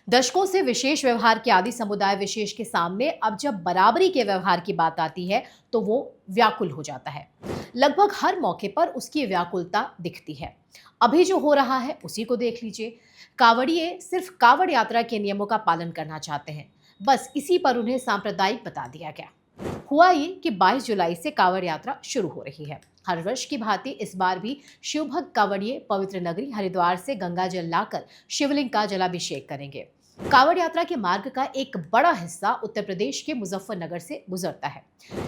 दशकों से विशेष व्यवहार के आदि समुदाय विशेष के सामने अब जब बराबरी के व्यवहार की बात आती है तो वो व्याकुल हो जाता है। लगभग हर मौके पर उसकी व्याकुलता दिखती है। अभी जो हो रहा है उसी को देख लीजिए। कांवड़िए सिर्फ कांवड़ यात्रा के नियमों का पालन करना चाहते हैं, बस इसी पर उन्हें सांप्रदायिक बता दिया गया। हुआ ये कि 22 जुलाई से कांवड़ यात्रा शुरू हो रही है। हर वर्ष की भांति इस बार भी शिवभक्त कांवड़िए पवित्र नगरी हरिद्वार से गंगा जल लाकर शिवलिंग का जलाभिषेक करेंगे। कांवड़ यात्रा के मार्ग का एक बड़ा हिस्सा उत्तर प्रदेश के मुजफ्फरनगर से गुजरता है।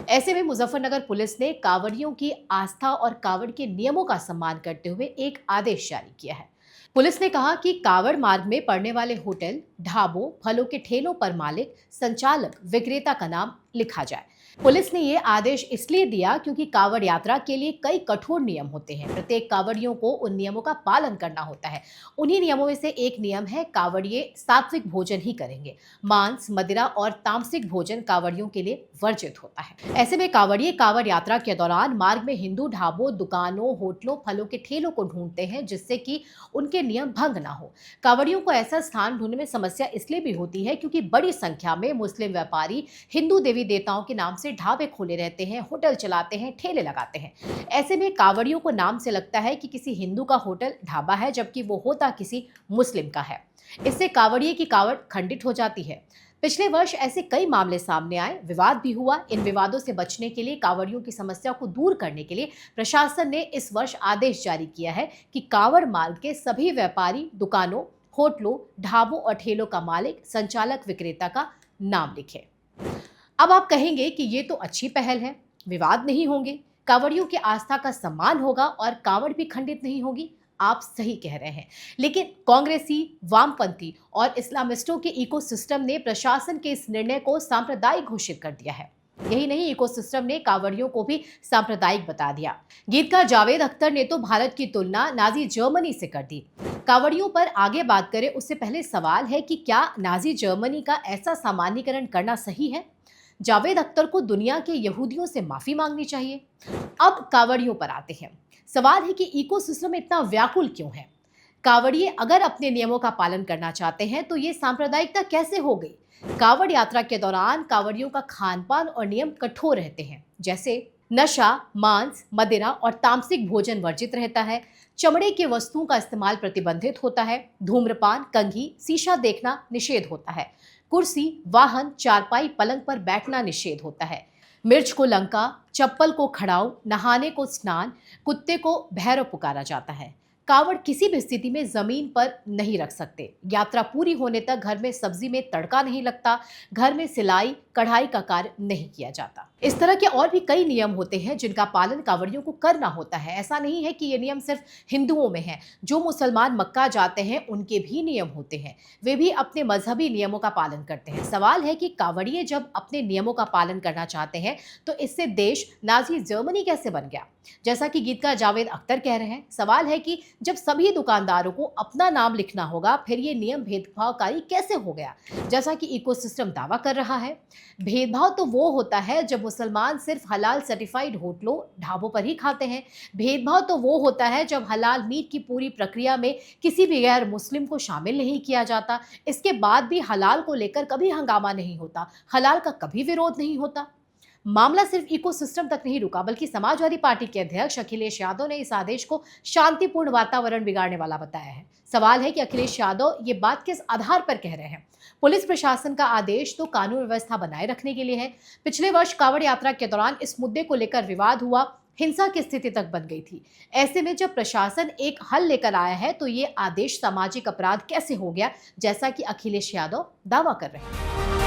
ऐसे में मुजफ्फरनगर पुलिस ने कांवड़ियों की आस्था और कांवड़ के नियमों का सम्मान करते हुए एक आदेश जारी किया है। पुलिस ने कहा कि कांवड़ मार्ग में पड़ने वाले होटल, ढाबों, फलों के ठेलों पर मालिक, संचालक, विक्रेता का नाम लिखा जाए। पुलिस ने ये आदेश इसलिए दिया क्योंकि कांवड़ यात्रा के लिए कई कठोर नियम होते हैं। प्रत्येक कांवड़ियों को उन नियमों का पालन करना होता है। उन्हीं नियमों में से एक नियम है, कांवड़िए सात्विक भोजन ही करेंगे। मांस, मदिरा और तामसिक भोजन कांवड़ियों के लिए वर्जित होता है। ऐसे में कांवड़िए कांवड़ यात्रा के दौरान मार्ग में हिंदू ढाबों, दुकानों, होटलों, फलों के ठेलों को ढूंढते हैं जिससे कि उनके नियम भंग ना हो। कांवड़ियों को ऐसा स्थान ढूंढने में समस्या इसलिए भी होती है क्योंकि बड़ी संख्या में मुस्लिम व्यापारी हिंदू देवी देवताओं के नाम से ढाबे खोले रहते हैं, होटल चलाते हैं, ठेले लगाते हैं। ऐसे में कांवड़ियों को नाम से लगता है कि किसी हिंदू का होटल, ढाबा है, जबकि वो होता किसी मुस्लिम का है। इससे कांवड़िए की कांवड़ खंडित हो जाती है। पिछले वर्ष ऐसे कई मामले सामने आए, विवाद भी हुआ। इन विवादों से बचने के लिए, कांवड़ियों की समस्या को दूर करने के लिए प्रशासन ने इस वर्ष आदेश जारी किया है कि कांवड़ मार्ग के सभी व्यापारी दुकानों, होटलों, ढाबों और ठेलों का मालिक, संचालक, विक्रेता का नाम लिखे। अब आप कहेंगे कि ये तो अच्छी पहल है, विवाद नहीं होंगे, कांवड़ियों की आस्था का सम्मान होगा और कांवड़ भी खंडित नहीं होगी। आप सही कह रहे हैं, लेकिन कांग्रेसी, वामपंथी और इस्लामिस्टों के इकोसिस्टम ने प्रशासन के इस निर्णय को सांप्रदायिक घोषित कर दिया है। यही नहीं, इकोसिस्टम ने कांवड़ियों को भी सांप्रदायिक बता दिया। गीतकार जावेद अख्तर ने तो भारत की तुलना नाजी जर्मनी से कर दी। कांवड़ियों पर आगे बात करें उससे पहले सवाल है कि क्या नाजी जर्मनी का ऐसा सामान्यीकरण करना सही है? जावेद अख्तर को दुनिया के यहूदियों से माफी मांगनी चाहिए। अब कांवड़ियों पर आते हैं। सवाल है कि इकोसिस्टम इतना व्याकुल क्यों है? कांवड़िए अगर अपने नियमों का पालन करना चाहते हैं तो ये सांप्रदायिकता कैसे हो गई? कांवड़ यात्रा के दौरान कांवड़ियों का खान पान और नियम कठोर रहते हैं, जैसे नशा, मांस, मदिरा और तामसिक भोजन वर्जित रहता है। चमड़े के वस्तुओं का इस्तेमाल प्रतिबंधित होता है। धूम्रपान, कंघी, शीशा देखना निषेध होता है। कुर्सी, वाहन, चारपाई, पलंग पर बैठना निषेध होता है। मिर्च को लंका, चप्पल को खड़ाऊ, नहाने को स्नान, कुत्ते को भैरव पुकारा जाता है। कावड़ किसी भी स्थिति में जमीन पर नहीं रख सकते। यात्रा पूरी होने तक घर में सब्जी में तड़का नहीं लगता। घर में सिलाई, कढ़ाई का कार्य नहीं किया जाता। इस तरह के और भी कई नियम होते हैं जिनका पालन कांवड़ियों को करना होता है। ऐसा नहीं है कि ये नियम सिर्फ हिंदुओं में है। जो मुसलमान मक्का जाते हैं उनके भी नियम होते हैं, वे भी अपने मजहबी नियमों का पालन करते हैं। सवाल है कि कांवड़िए जब अपने नियमों का पालन करना चाहते हैं तो इससे देश नाजी जर्मनी कैसे बन गया? जैसा कि गीतकार जावेद अख्तर कह रहे हैं, सवाल है कि जब सभी दुकानदारों को अपना नाम लिखना होगा, फिर ये नियम भेदभावकारी कैसे हो गया? जैसा कि इकोसिस्टम दावा कर रहा है, भेदभाव तो वो होता है जब मुसलमान सिर्फ हलाल सर्टिफाइड होटलों, ढाबों पर ही खाते हैं। भेदभाव तो वो होता है जब हलाल मीट की पूरी प्रक्रिया में किसी भी गैर मुस्लिम को शामिल नहीं किया जाता। इसके बाद भी हलाल को लेकर कभी हंगामा नहीं होता, हलाल का कभी विरोध नहीं होता। मामला सिर्फ इकोसिस्टम तक नहीं रुका, बल्कि समाजवादी पार्टी के अध्यक्ष अखिलेश यादव ने इस आदेश को शांतिपूर्ण वातावरण बिगाड़ने वाला बताया है। सवाल है कि अखिलेश यादव ये बात किस आधार पर कह रहे हैं? पुलिस प्रशासन का आदेश तो कानून व्यवस्था बनाए रखने के लिए है। पिछले वर्ष कांवड़ यात्रा के दौरान इस मुद्दे को लेकर विवाद हुआ, हिंसा की स्थिति तक बन गई थी। ऐसे में जब प्रशासन एक हल लेकर आया है तो ये आदेश सामाजिक अपराध कैसे हो गया, जैसा कि अखिलेश यादव दावा कर रहे हैं?